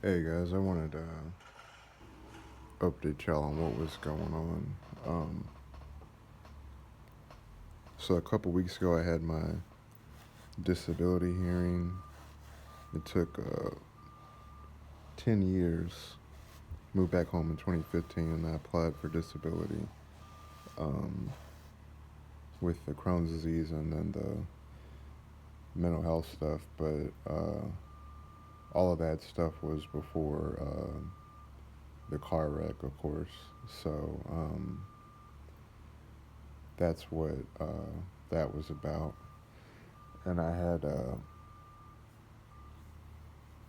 Hey guys, I wanted to update y'all on what was going on. So a couple weeks ago, I had my disability hearing. It took 10 years. Moved back home in 2015, and I applied for disability um, with the Crohn's disease and then the mental health stuff. But all of that stuff was before the car wreck, of course. So that's what that was about. And I had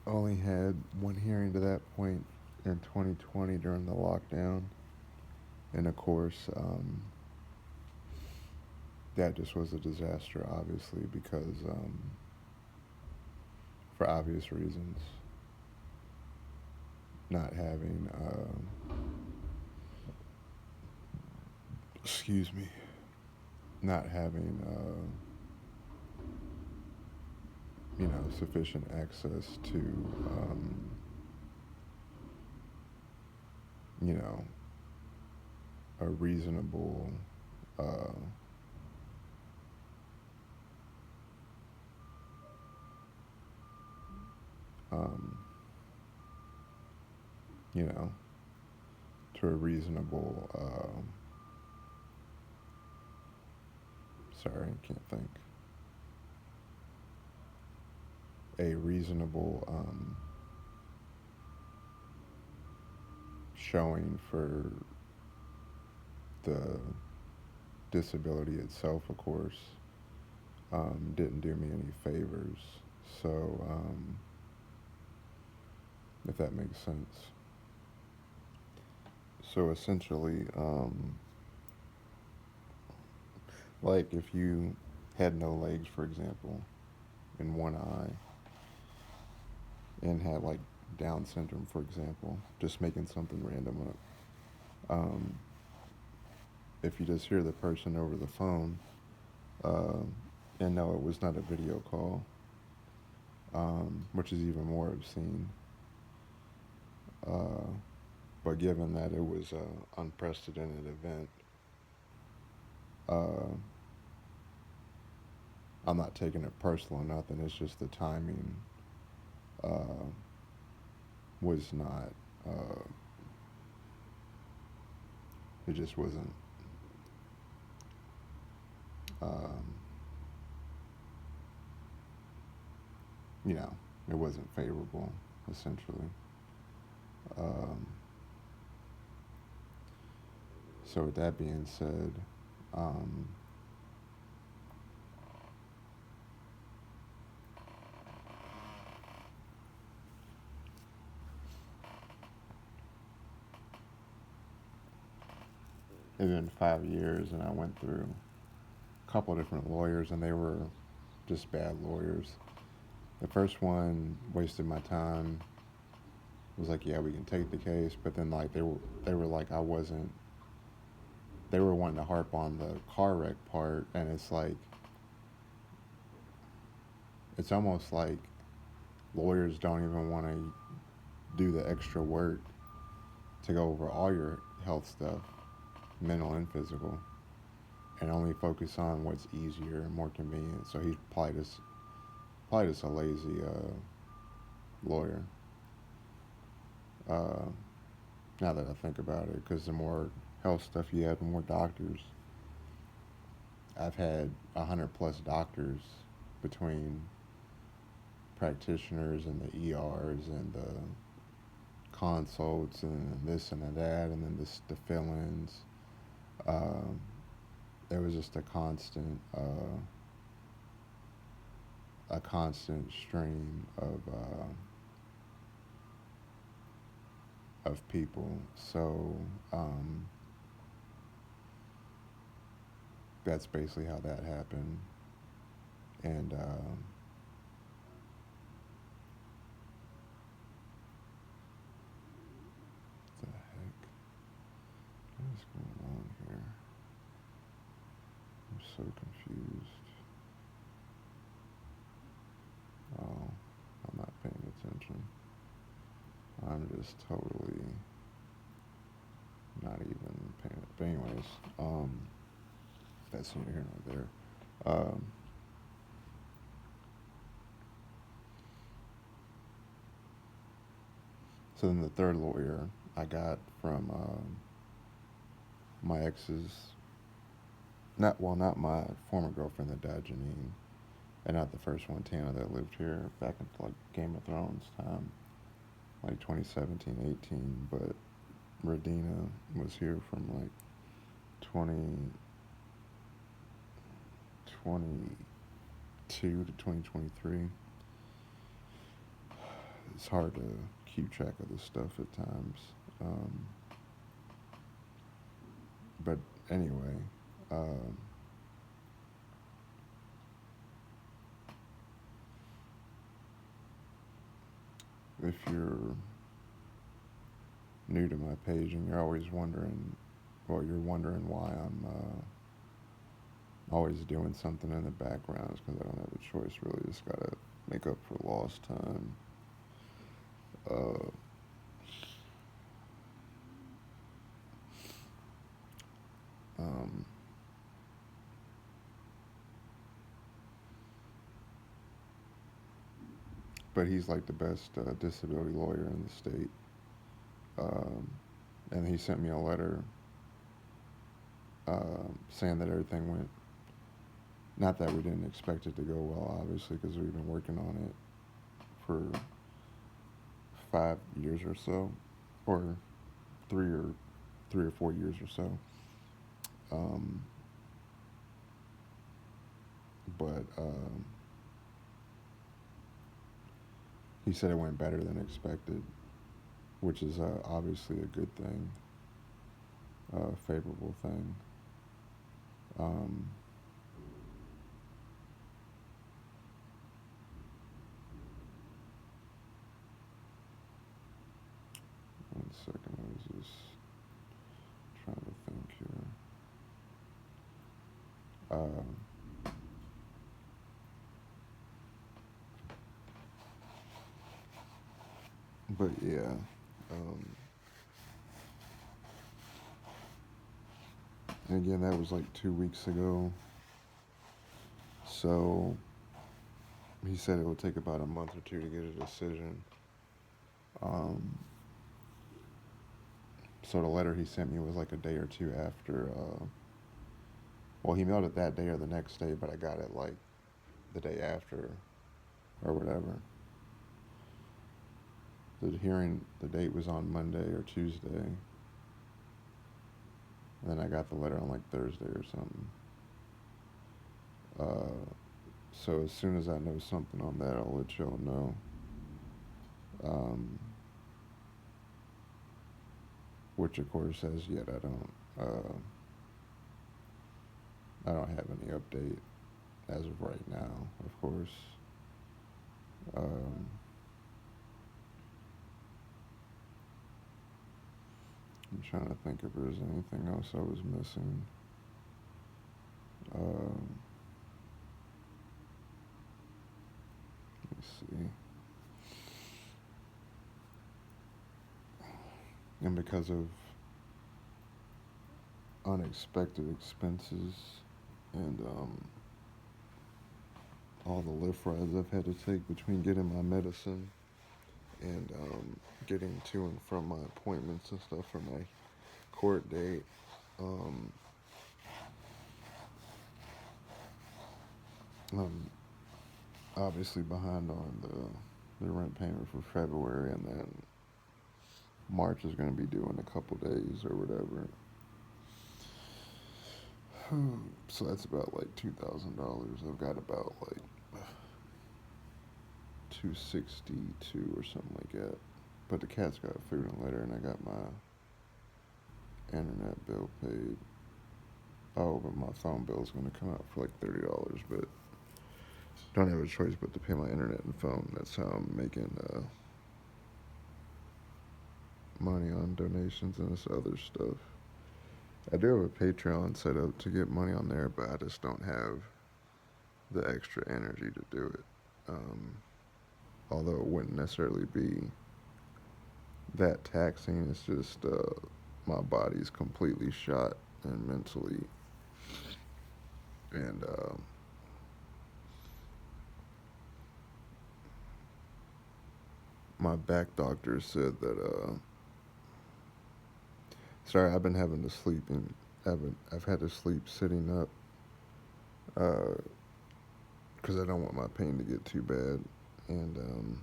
only had one hearing to that point in 2020 during the lockdown, and of course, that just was a disaster, obviously, because for obvious reasons, not having, excuse me, not having, sufficient access to, you know, a reasonable, uh, um, you know, to a reasonable, sorry, I can't think, a reasonable showing for the disability itself, of course, didn't do me any favors. So, if that makes sense. So essentially, like if you had no legs, for example, in one eye, and had like Down syndrome, for example, just making something random up. If you just hear the person over the phone, uh, and no, it was not a video call, which is even more obscene. Uh, but given that it was an unprecedented event, uh, I'm not taking it personal or nothing. It's just the timing uh, was not. Uh, it just wasn't. Um, it wasn't favorable, essentially. Um, so with that being said, um, it's been 5 years, and I went through a couple of different lawyers, and they were just bad lawyers. The first one wasted my time. Was like, yeah, we can take the case, but then like they were like I wasn't. They were wanting to harp on the car wreck part, and it's almost like lawyers don't even want to do the extra work to go over all your health stuff, mental and physical, and only focus on what's easier and more convenient. So he's probably just a lazy lawyer. Uh, now that I think about it, because the more health stuff you have, the more doctors. I've had 100 plus doctors between practitioners and the ERs and the consults and this and that, and then the fill-ins. Um, there was just a constant stream of people. So that's basically how that happened. And what the heck? What is going on here? I'm so confused. Oh, I'm not paying attention. I'm just totally not even paying it. But anyways, that's neither here nor there. So then the third lawyer I got from my ex's, not my former girlfriend that died, Janine, and not the first one, Tana, that lived here back in like Game of Thrones time, like 2017, 18. But Radina was here from like 2022 to 2023. It's hard to keep track of this stuff at times. Um, but anyway, um, if you're new to my page and you're always wondering, well, you're wondering why I'm always doing something in the background, it's because I don't have a choice, really. Just gotta make up for lost time. Uh, um, but he's like the best disability lawyer in the state. Um, and he sent me a letter saying that everything went, not that we didn't expect it to go well, obviously, because we've been working on it for 5 years or so, or three or 4 years or so. Um, but he said it went better than expected, which is obviously a good thing, a favorable thing. Um, One second, I was just trying to think here. Um, but yeah, um, and again, that was like 2 weeks ago. So he said it would take about a month or two to get a decision. Um, so the letter he sent me was like a day or two after. Well, he mailed it that day or the next day, but I got it like the day after or whatever. The hearing, the date was on Monday or Tuesday. And then I got the letter on like Thursday or something. So as soon as I know something on that, I'll let y'all know. Um, which of course, as yet, I don't have any update as of right now. Of course, um, I'm trying to think if there's anything else I was missing. Um, let me see. And because of unexpected expenses and all the lift rides I've had to take between getting my medicine and getting to and from my appointments and stuff for my court date, um, I'm obviously behind on the rent payment for February, and then March is going to be due in a couple days or whatever. So that's about like $2,000. I've got about like 262 or something like that. But the cat's got food and litter, and I got my internet bill paid. Oh, but my phone bill is going to come out for like $30, but don't have a choice but to pay my internet and phone. That's how I'm making money on donations and this other stuff. I do have a Patreon set up to get money on there, but I just don't have the extra energy to do it. Although it wouldn't necessarily be that taxing. It's just my body's completely shot and mentally, and my back doctor said that sorry, I've been having to sleep and I've had to sleep sitting up because I don't want my pain to get too bad. And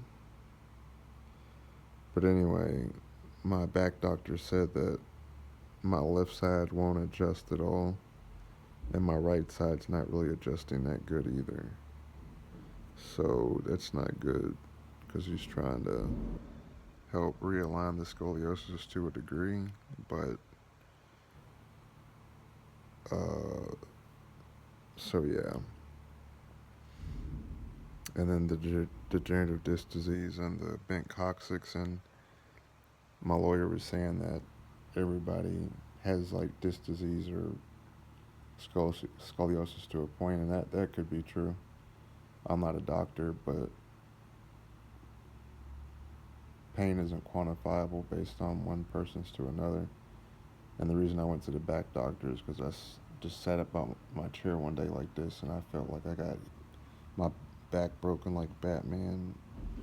but anyway, my back doctor said that my left side won't adjust at all, and my right side's not really adjusting that good either. So that's not good because he's trying to help realign the scoliosis to a degree, but uh, so yeah. And then the degenerative disc disease and the bent coccyx, and my lawyer was saying that everybody has like disc disease or scoliosis to a point, and that could be true. I'm not a doctor, but pain isn't quantifiable based on one person's to another. And the reason I went to the back doctor is because just sat up on my chair one day like this, and I felt like I got my back broken like Batman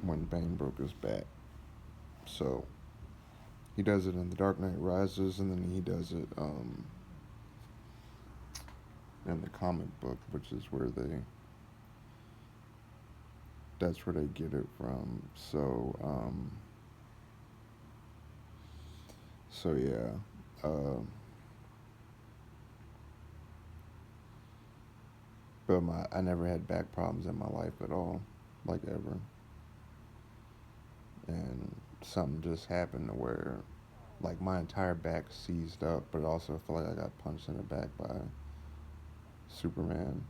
when Bane broke his back. So he does it in The Dark Knight Rises, and then he does it in the comic book, which is where that's where they get it from. So yeah. But I never had back problems in my life at all, like ever. And something just happened to where, like, my entire back seized up, but also I feel like I got punched in the back by Superman,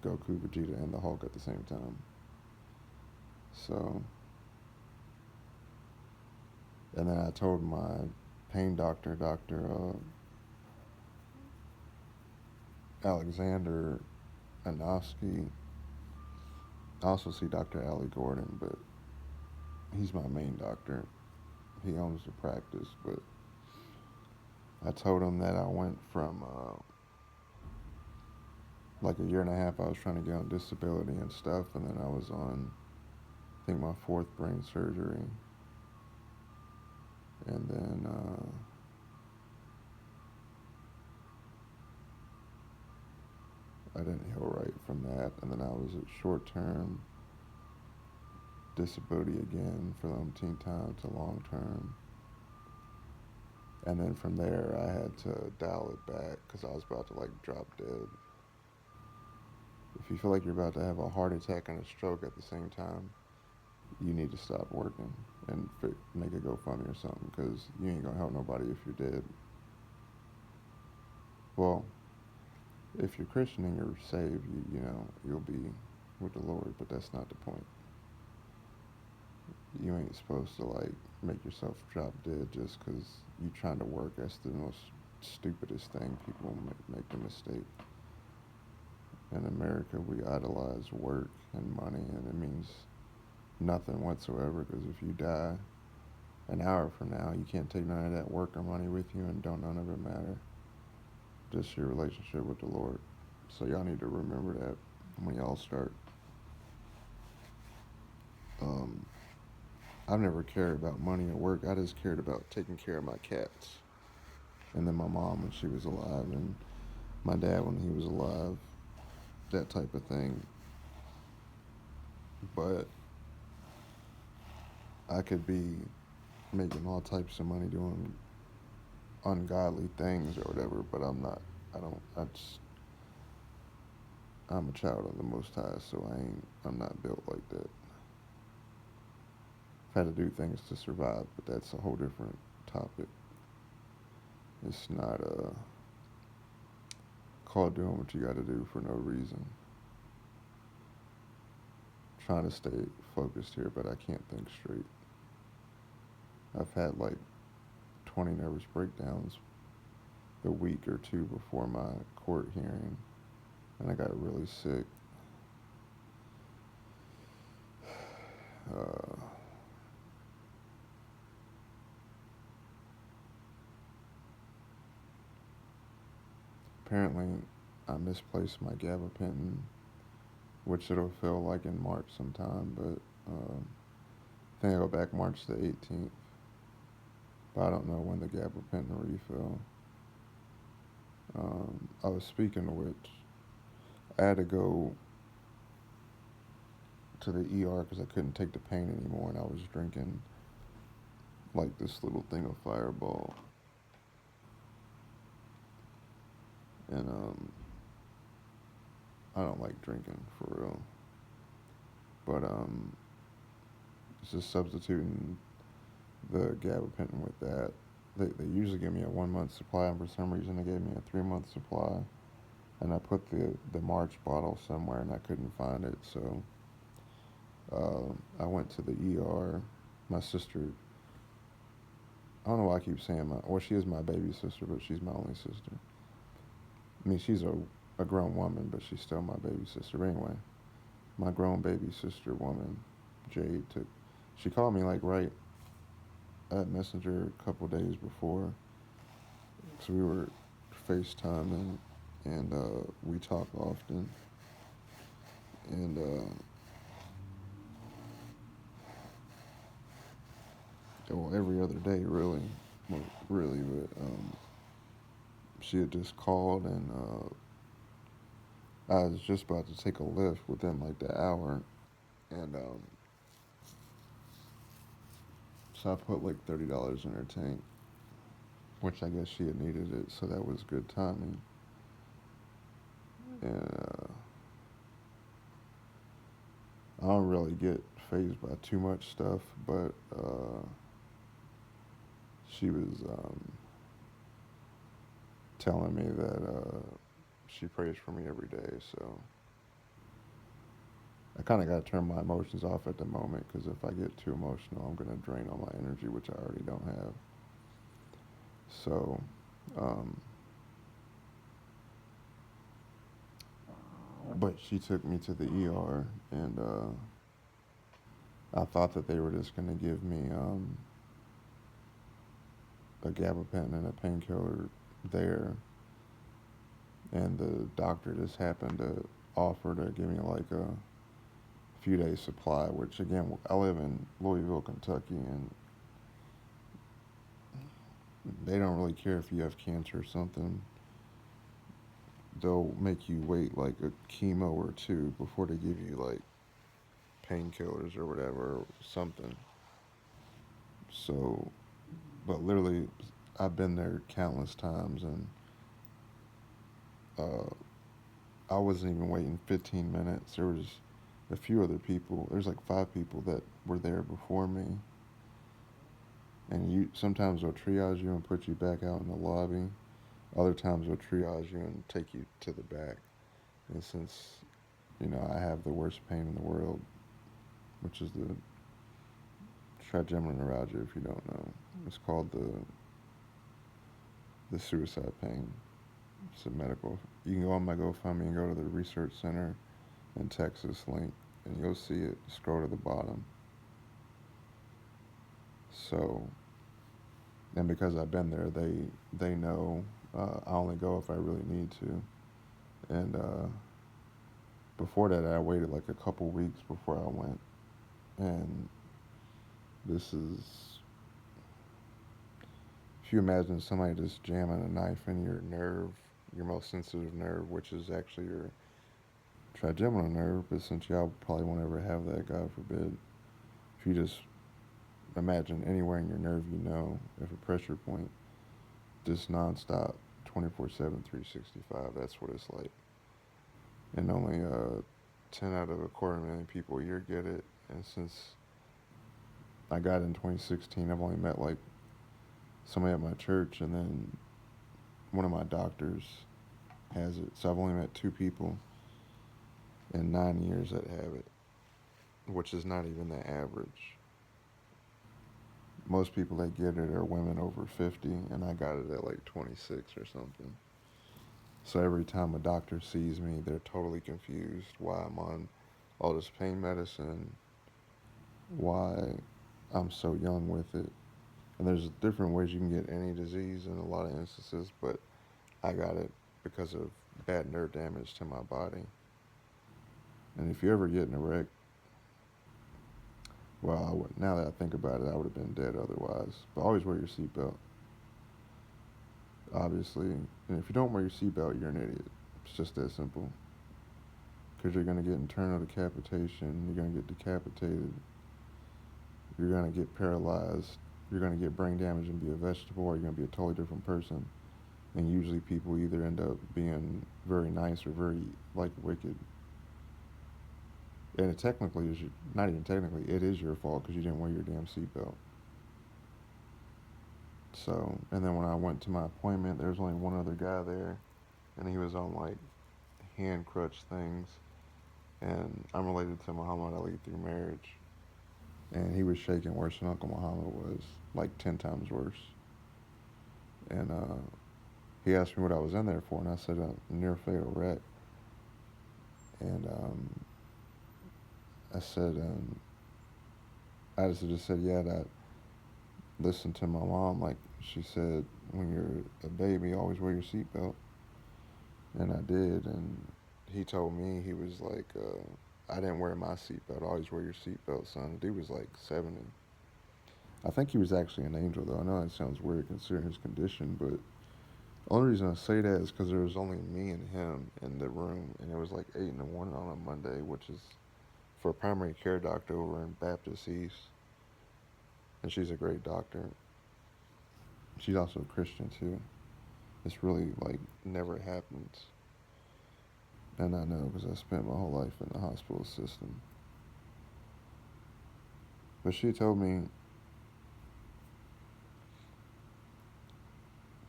Goku, Vegeta, and the Hulk at the same time. So, and then I told my pain doctor, Dr. Alexander Anosky. I also see Dr. Allie Gordon, but he's my main doctor. He owns the practice, but I told him that I went from like a year and a half. I was trying to get on disability and stuff, and then I was on, I think, my fourth brain surgery, and then I didn't heal right from that, and then I was at short-term disability again for the umpteenth time to long-term. And then from there, I had to dial it back because I was about to like drop dead. If you feel like you're about to have a heart attack and a stroke at the same time, you need to stop working and make a GoFundMe or something, because you ain't gonna help nobody if you're dead. Well, if you're Christian and you're saved, you know you'll be with the Lord, but that's not the point. You ain't supposed to like make yourself drop dead just because you're trying to work. That's the most stupidest thing. People make the mistake. In America, we idolize work and money, and it means nothing whatsoever, because if you die an hour from now, you can't take none of that work or money with you, and don't none of it matter. Just your relationship with the Lord. So y'all need to remember that when y'all start. I've never cared about money or work. I just cared about taking care of my cats. And then my mom when she was alive, and my dad when he was alive. That type of thing. But I could be making all types of money doing ungodly things or whatever, but I'm not. I don't. I'm a child of the Most High, so I'm not built like that. I've had to do things to survive, but that's a whole different topic. It's not called doing what you got to do for no reason. I'm trying to stay focused here, but I can't think straight. I've had like 20 nervous breakdowns the week or two before my court hearing, and I got really sick. Uh, apparently I misplaced my gabapentin, which it'll feel like in March sometime, but I think I go back March the 18th, but I don't know when the gabapentin refill. I was speaking of which, I had to go to the ER because I couldn't take the pain anymore, and I was drinking like this little thing of Fireball, and I don't like drinking for real, but it's just substituting the gabapentin with that. They usually give me a 1 month supply, and for some reason they gave me a 3 month supply, and I put the March bottle somewhere and I couldn't find it, so I went to the ER. My sister, I don't know why I keep saying well, she is my baby sister, but she's my only sister. I mean, she's a grown woman, but she's still my baby sister. But anyway, my grown baby sister woman, Jade, she called me like right at Messenger a couple days before. So we were FaceTiming, and we talk often. And well, every other day, really, well, really. But she had just called, and I was just about to take a lift within like the hour, and so I put like $30 in her tank, which I guess she had needed it, so that was good timing. And I don't really get fazed by too much stuff, but she was telling me that she prays for me every day, so I kind of got to turn my emotions off at the moment, because if I get too emotional, I'm going to drain all my energy, which I already don't have. So, um, but she took me to the ER, and I thought that they were just going to give me a gabapentin and a painkiller there, and the doctor just happened to offer to give me like a few days supply, which again, I live in Louisville, Kentucky, and they don't really care if you have cancer or something. They'll make you wait like a chemo or two before they give you like painkillers or whatever, or something. So, but literally, I've been there countless times, and uh, I wasn't even waiting 15 minutes. There was a few other people. There's like 5 people that were there before me, and you sometimes they'll triage you and put you back out in the lobby. Other times they'll triage you and take you to the back. And since I have the worst pain in the world, which is the trigeminal neuralgia, if you don't know, it's called the suicide pain. It's a medical. You can go on my GoFundMe and go to the research center in Texas link, and you'll see it. Scroll to the bottom. So, and because I've been there, they know I only go if I really need to. And before that, I waited like a couple weeks before I went. And this is, if you imagine somebody just jamming a knife in your nerve, your most sensitive nerve, which is actually your trigeminal nerve, but since y'all probably won't ever have that, God forbid, if you just imagine anywhere in your nerve if a pressure point, just nonstop, 24/7, 365, that's what it's like. And only 10 out of a quarter million people a year get it. And since I got it in 2016, I've only met like somebody at my church, and then one of my doctors has it. So I've only met 2 people in 9 years that have it, which is not even the average. Most people that get it are women over 50, and I got it at like 26 or something. So every time a doctor sees me, they're totally confused why I'm on all this pain medicine, why I'm so young with it. And there's different ways you can get any disease in a lot of instances, but I got it because of bad nerve damage to my body. And if you ever get in a wreck, well, now that I think about it, I would have been dead otherwise. But always wear your seatbelt, obviously. And if you don't wear your seatbelt, you're an idiot. It's just that simple. Because you're going to get internal decapitation, you're going to get decapitated, you're going to get paralyzed, you're going to get brain damage and be a vegetable, or you're going to be a totally different person. And usually people either end up being very nice or very, like, wicked. And it technically is, not even technically, it is your fault because you didn't wear your damn seatbelt. So, and then when I went to my appointment, there was only one other guy there, and he was on, like, hand crutch things. And I'm related to Muhammad Ali through marriage. And he was shaking worse than Uncle Muhammad was, like 10 times worse. And he asked me what I was in there for, and I said a near fatal wreck. And I said, I just said, yeah, that. Listen to my mom, like she said, when you're a baby, always wear your seatbelt. And I did. And he told me, he was like, I didn't wear my seatbelt. Always wear your seatbelt, son. The dude was like 70. I think he was actually an angel, though. I know that sounds weird considering his condition, but the only reason I say that is because there was only me and him in the room, and it was like 8 in the morning on a Monday, which is for a primary care doctor over in Baptist East. And she's a great doctor. She's also a Christian, too. It's really, like, never happens. And I know because I spent my whole life in the hospital system. But she told me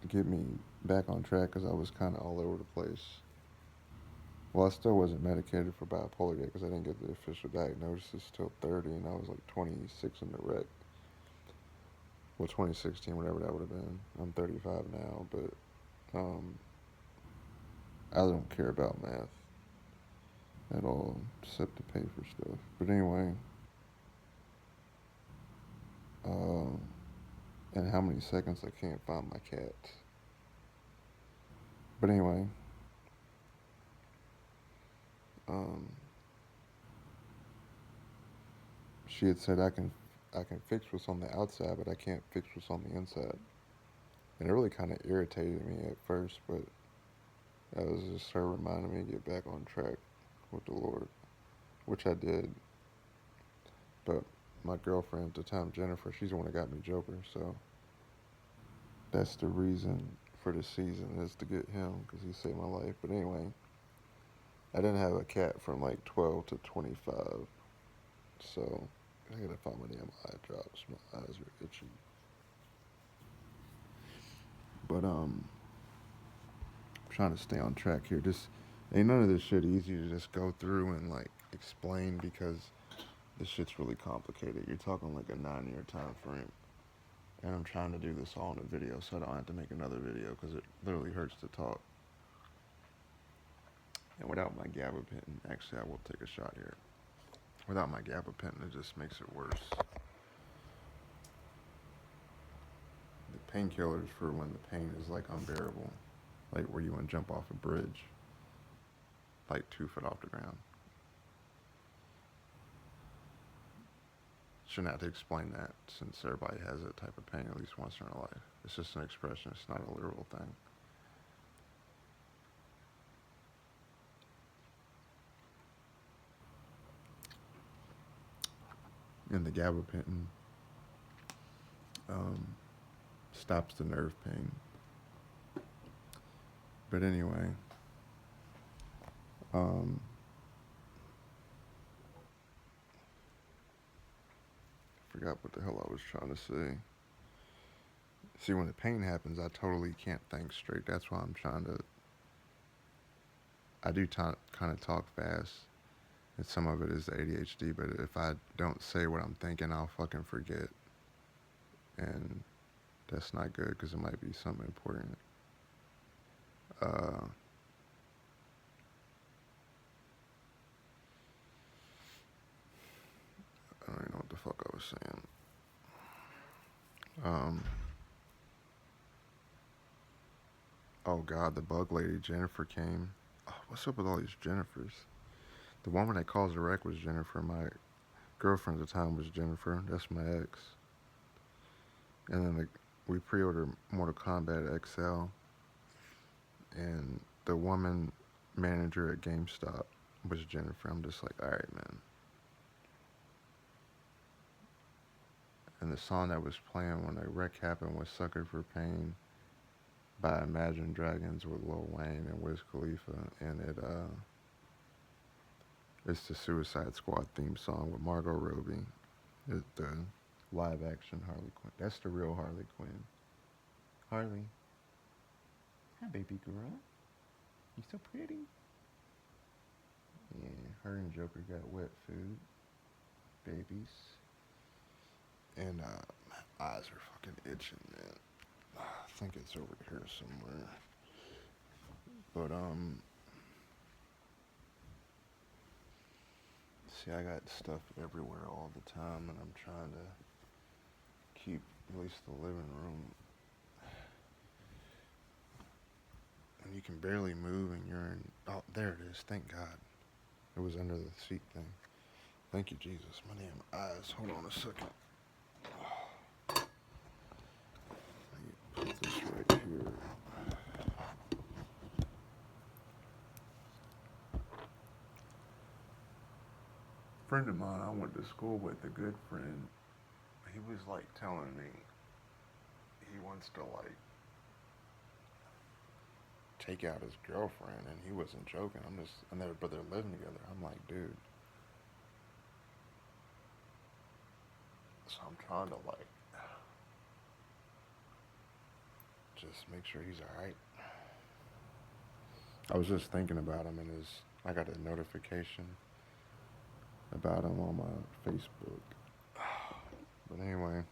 to get me back on track because I was kind of all over the place. Well, I still wasn't medicated for bipolar yet because I didn't get the official diagnosis till 30, and I was like 26 in the wreck. Well, 2016, whatever that would have been. I'm 35 now, but I don't care about math at all, except to pay for stuff. But anyway, and how many seconds I can't find my cat. But anyway, um, she had said I can fix what's on the outside, but I can't fix what's on the inside. And it really kind of irritated me at first, but that was just her reminding me to get back on track with the Lord, which I did. But my girlfriend at the time, Jennifer, she's the one that got me Joker, so that's the reason for the season is to get him because he saved my life. But anyway, I didn't have a cat from like 12 to 25, so I gotta find my damn eye drops. My eyes are itchy. But I'm trying to stay on track here. Just ain't none of this shit easy to just go through and like explain because this shit's really complicated. You're talking like a 9-year time frame. And I'm trying to do this all in a video so I don't have to make another video because it literally hurts to talk. And without my gabapentin, actually I will take a shot here. Without my gabapentin, it just makes it worse. The painkillers for when the pain is like unbearable. Like where you want to jump off a bridge. Like 2 foot off the ground. Shouldn't have to explain that since everybody has that type of pain at least once in their life. It's just an expression, it's not a literal thing. And the gabapentin stops the nerve pain. But anyway, forgot what the hell I was trying to say. See, when the pain happens, I totally can't think straight. That's why I'm trying to. I do kind of talk fast, and some of it is the ADHD. But if I don't say what I'm thinking, I'll fucking forget, and that's not good because it might be something important. I don't even know what the fuck I was saying. Oh God, the bug lady Jennifer came. Oh, what's up with all these Jennifers? The woman that calls a wreck was Jennifer. My girlfriend at the time was Jennifer. That's my ex. And then we pre-ordered Mortal Kombat XL, and the woman manager at GameStop was Jennifer. I'm just like, all right, man. And the song that was playing when the wreck happened was "Sucker for Pain" by Imagine Dragons with Lil Wayne and Wiz Khalifa, and it's the Suicide Squad theme song with Margot Robbie. It's the live action Harley Quinn. That's the real Harley Quinn. Harley, hi baby girl, you so pretty. Yeah, her and Joker got wet food, babies, and my eyes are fucking itching, man. I think it's over here somewhere. But see, I got stuff everywhere all the time, and I'm trying to keep at least the living room. And you can barely move, and you're in. Oh, there it is. Thank God. It was under the seat thing. Thank you, Jesus. My damn eyes. Hold on a second. Let me put this right here. Friend of mine I went to school with, a good friend, he was like telling me he wants to like take out his girlfriend, and he wasn't joking. But they're living together. I'm like, dude. So I'm trying to like just make sure he's all right. I was just thinking about him, and I got a notification about him on my Facebook. But anyway,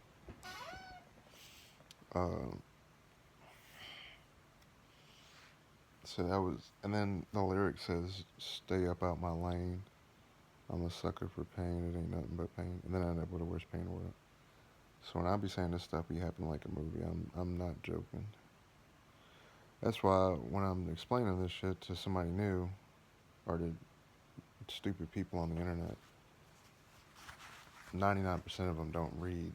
so that was, and then the lyric says, "Stay up out my lane. I'm a sucker for pain. It ain't nothing but pain." And then I end up with the worst pain in the world. So when I be saying this stuff be happening like a movie, I'm not joking. That's why when I'm explaining this shit to somebody new, or to stupid people on the internet, 99% of them don't read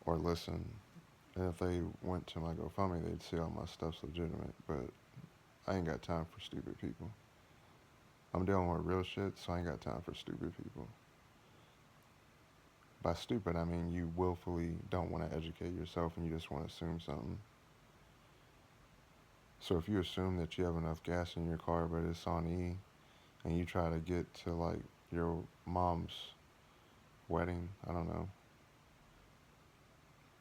or listen. And if they went to my GoFundMe, they'd see all my stuff's legitimate. But I ain't got time for stupid people. I'm dealing with real shit, so I ain't got time for stupid people. By stupid, I mean you willfully don't want to educate yourself and you just want to assume something. So if you assume that you have enough gas in your car, but it's on E, and you try to get to like your mom's wedding, I don't know,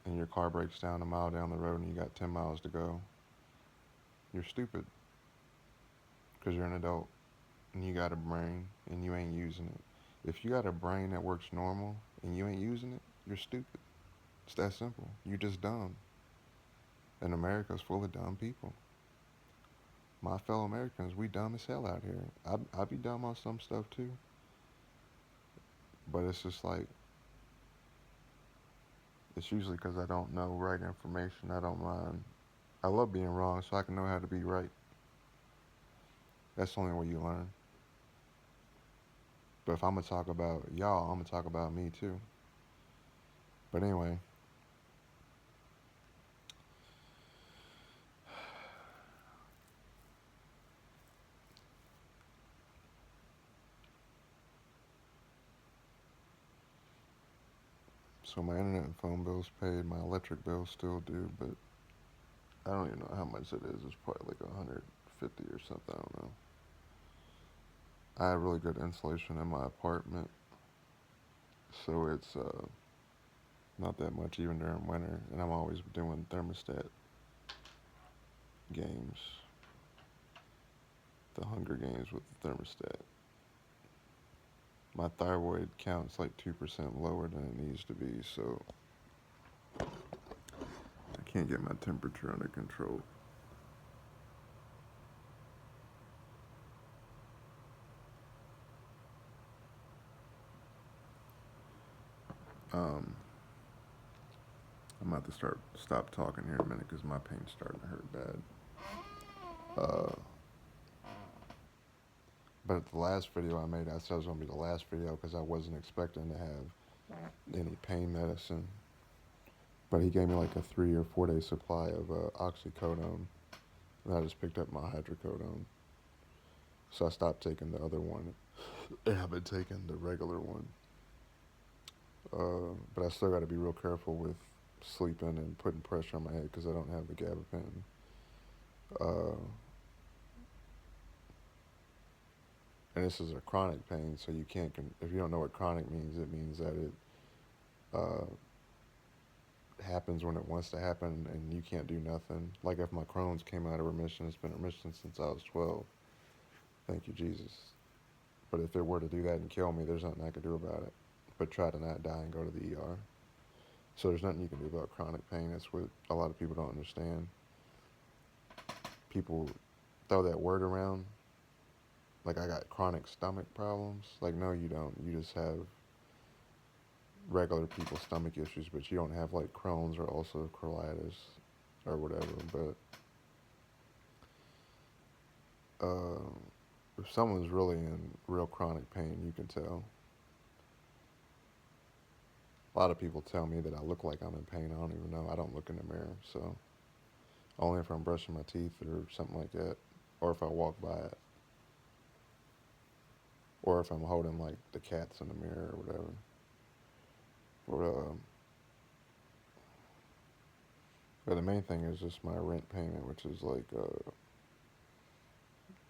and your car breaks down a mile down the road and you got 10 miles to go, you're stupid. Because you're an adult and you got a brain and you ain't using it. If you got a brain that works normal and you ain't using it, you're stupid. It's that simple. You're just dumb. And America's full of dumb people. My fellow Americans, we dumb as hell out here. I be dumb on some stuff too. But it's just like, it's usually because I don't know right information. I don't mind. I love being wrong so I can know how to be right. That's the only way you learn. But if I'm going to talk about y'all, I'm going to talk about me too. But anyway. So my internet and phone bills paid, my electric bills still due, but I don't even know how much it is. It's probably like 150 or something, I don't know. I have really good insulation in my apartment, so it's not that much even during winter, and I'm always doing thermostat games, the Hunger Games with the thermostat. My thyroid count's like 2% lower than it needs to be, so I can't get my temperature under control. I'm about to stop talking here in a minute because my pain's starting to hurt bad. Uh, but the last video I made, I said it was going to be the last video because I wasn't expecting to have any pain medicine. But he gave me like a 3 or 4 day supply of oxycodone, and I just picked up my hydrocodone. So I stopped taking the other one, and I've been taking the regular one. But I still got to be real careful with sleeping and putting pressure on my head because I don't have the gabapentin. And this is a chronic pain, so you can't. If you don't know what chronic means, it means that it uh, happens when it wants to happen, and you can't do nothing. Like if my Crohn's came out of remission, it's been in remission since I was 12. Thank you, Jesus. But if it were to do that and kill me, there's nothing I could do about it. But try to not die and go to the ER. So there's nothing you can do about chronic pain. That's what a lot of people don't understand. People throw that word around, like I got chronic stomach problems. Like, no, you don't. You just have regular people's stomach issues, but you don't have like Crohn's or ulcerative colitis or whatever. But if someone's really in real chronic pain, you can tell. A lot of people tell me that I look like I'm in pain. I don't even know. I don't look in the mirror, so only if I'm brushing my teeth or something like that, or if I walk by it, or if I'm holding like the cats in the mirror or whatever. But the main thing is just my rent payment, which is like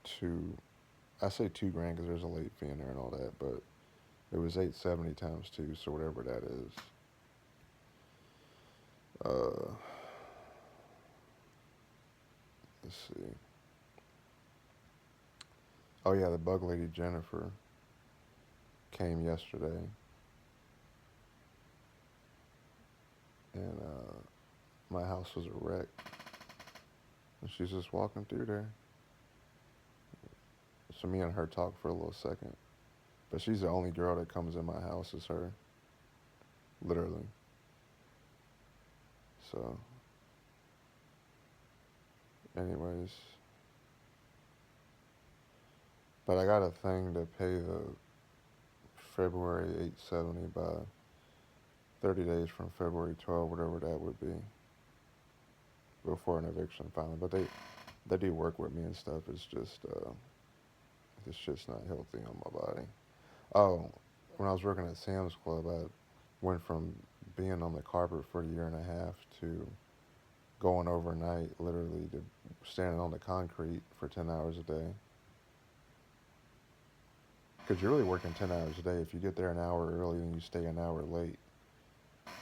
two. I say $2,000 because there's a late fee in there and all that, but it was $870 times 2, so whatever that is. Let's see. Oh yeah, the bug lady Jennifer came yesterday, and my house was a wreck, and she's just walking through there. So me and her talked for a little second, but she's the only girl that comes in my house is her, literally. So, anyways, but I got a thing to pay the February 870 by 30 days from February 12, whatever that would be, before an eviction filing. But they do work with me and stuff. It's just this shit's not healthy on my body. Oh, when I was working at Sam's Club, I went from being on the carpet for a year and a half to going overnight, literally to standing on the concrete for 10 hours a day. Because you're really working 10 hours a day. If you get there an hour early and you stay an hour late,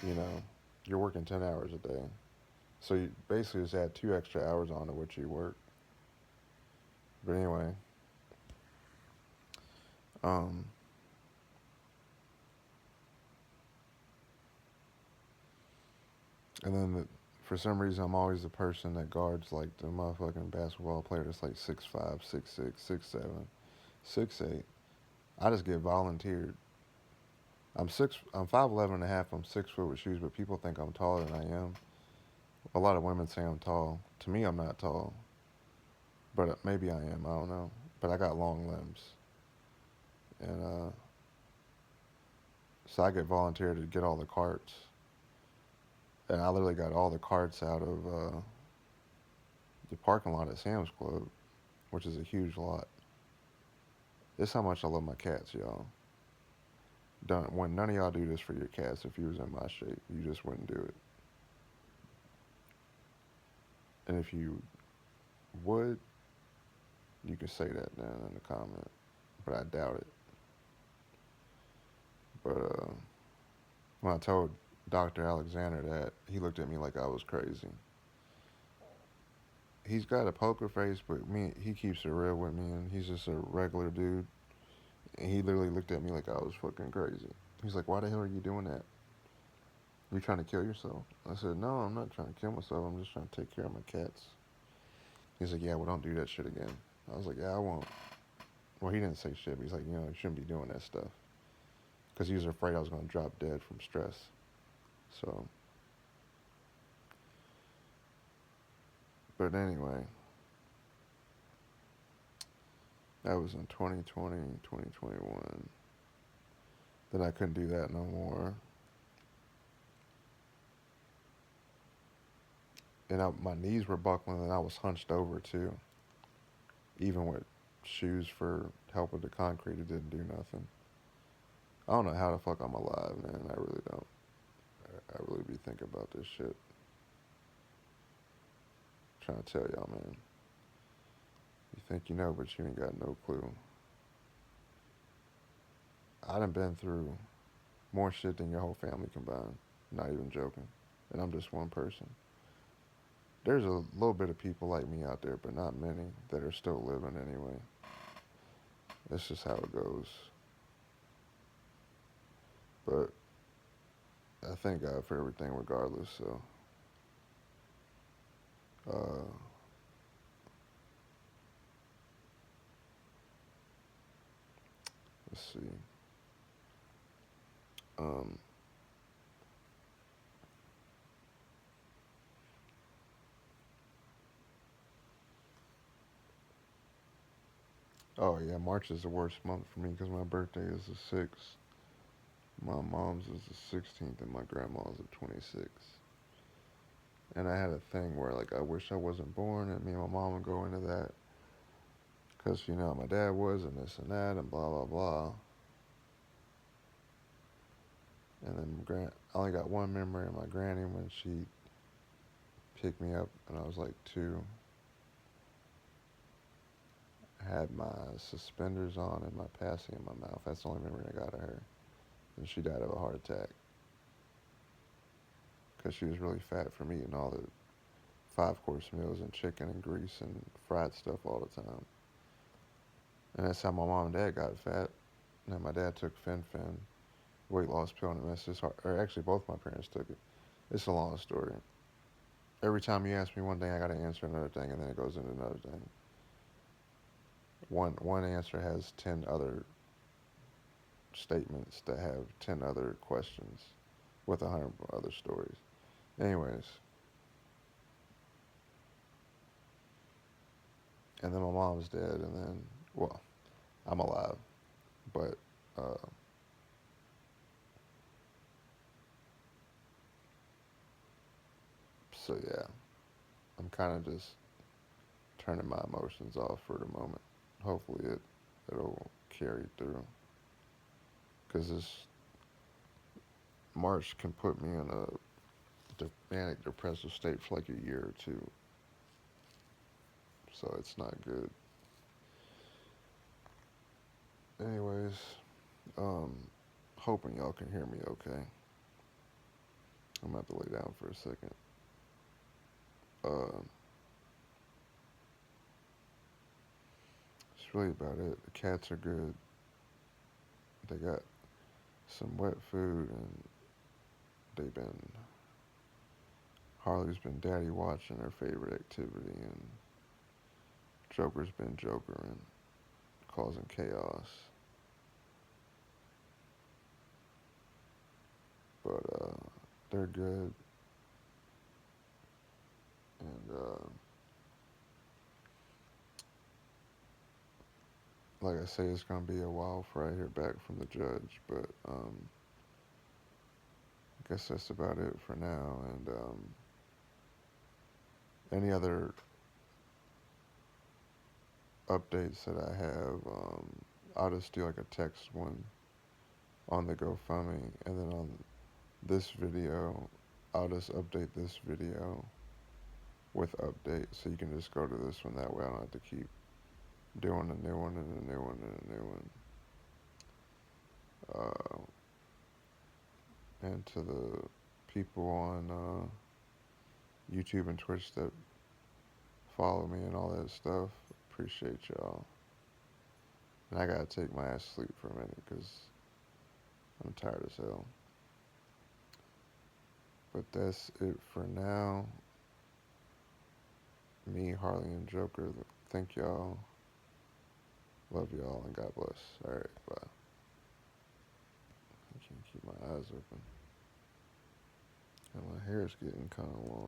you know, you're working 10 hours a day. So you basically just add 2 extra hours onto what you work. But anyway, um, and then for some reason I'm always the person that guards like the motherfucking basketball player that's like 6'5", 6'6", 6'7", 6'8". I just get volunteered. I'm 5'11" and a half. I'm 6 foot with shoes, but people think I'm taller than I am. A lot of women say I'm tall. To me, I'm not tall, but maybe I am. I don't know. But I got long limbs, and so I get volunteered to get all the carts, and I literally got all the carts out of the parking lot at Sam's Club, which is a huge lot. This is how much I love my cats, y'all. When none of y'all do this for your cats, if you was in my shape, you just wouldn't do it. And if you would, you can say that down in the comment, but I doubt it. But when I told Dr. Alexander that, he looked at me like I was crazy. He's got a poker face, but he keeps it real with me, and he's just a regular dude. And he literally looked at me like I was fucking crazy. He's like, "Why the hell are you doing that? You trying to kill yourself?" I said, "No, I'm not trying to kill myself. I'm just trying to take care of my cats." He's like, "Yeah, well, don't do that shit again." I was like, "Yeah, I won't." Well, he didn't say shit, but he's like, "You shouldn't be doing that stuff." Because he was afraid I was going to drop dead from stress. So, But anyway, that was in 2020, 2021. Then I couldn't do that no more. And my knees were buckling and I was hunched over too. Even with shoes for help with the concrete, it didn't do nothing. I don't know how the fuck I'm alive, man. I really don't. I really be thinking about this shit. Trying to tell y'all, man. You think you know, but you ain't got no clue. I done been through more shit than your whole family combined. Not even joking. And I'm just one person. There's a little bit of people like me out there, but not many that are still living anyway. That's just how it goes. But I thank God for everything regardless, so. Uh, let's see. Um, oh, yeah, March is the worst month for me because my birthday is the 6th. My mom's is the 16th and my grandma's the 26th. And I had a thing where, like, I wish I wasn't born, and me and my mom would go into that. Because, you know, my dad was, and this and that, and blah, blah, blah. And then I only got one memory of my granny when she picked me up, and I was like 2. I had my suspenders on and my passy in my mouth. That's the only memory I got of her. And she died of a heart attack. Because she was really fat from eating all the 5-course meals and chicken and grease and fried stuff all the time. And that's how my mom and dad got fat. And then my dad took Fen-Phen, weight loss pill, and it messed his heart. Or actually, both my parents took it. It's a long story. Every time you ask me one thing, I got to answer another thing, and then it goes into another thing. One answer has 10 other statements that have 10 other questions with 100 other stories. Anyways, and then my mom's dead, and then, well, I'm alive, but, so yeah, I'm kind of just turning my emotions off for the moment. Hopefully it'll carry through, because this March can put me in a manic depressive state for like a year or two, so it's not good. Anyways, um, hoping y'all can hear me okay. I'm about to lay down for a second. Uh, that's really about it. The cats are good. They got some wet food, and they've been Harley's been daddy watching her favorite activity, and Joker's been jokering, causing chaos. But they're good, and like I say, it's gonna be a while before I hear back from the judge. But I guess that's about it for now. And any other updates that I have, I'll just do like a text one on the GoFundMe, and then on this video, I'll just update this video with updates, so you can just go to this one. That way, I don't have to keep doing a new one and a new one and a new one. And to the people on YouTube and Twitch that follow me and all that stuff, appreciate y'all. And I gotta take my ass to sleep for a minute because I'm tired as hell. But that's it for now. Me, Harley, and Joker. Thank y'all. Love y'all, and God bless. Alright, bye. I can't keep my eyes open. And my hair is getting kind of long.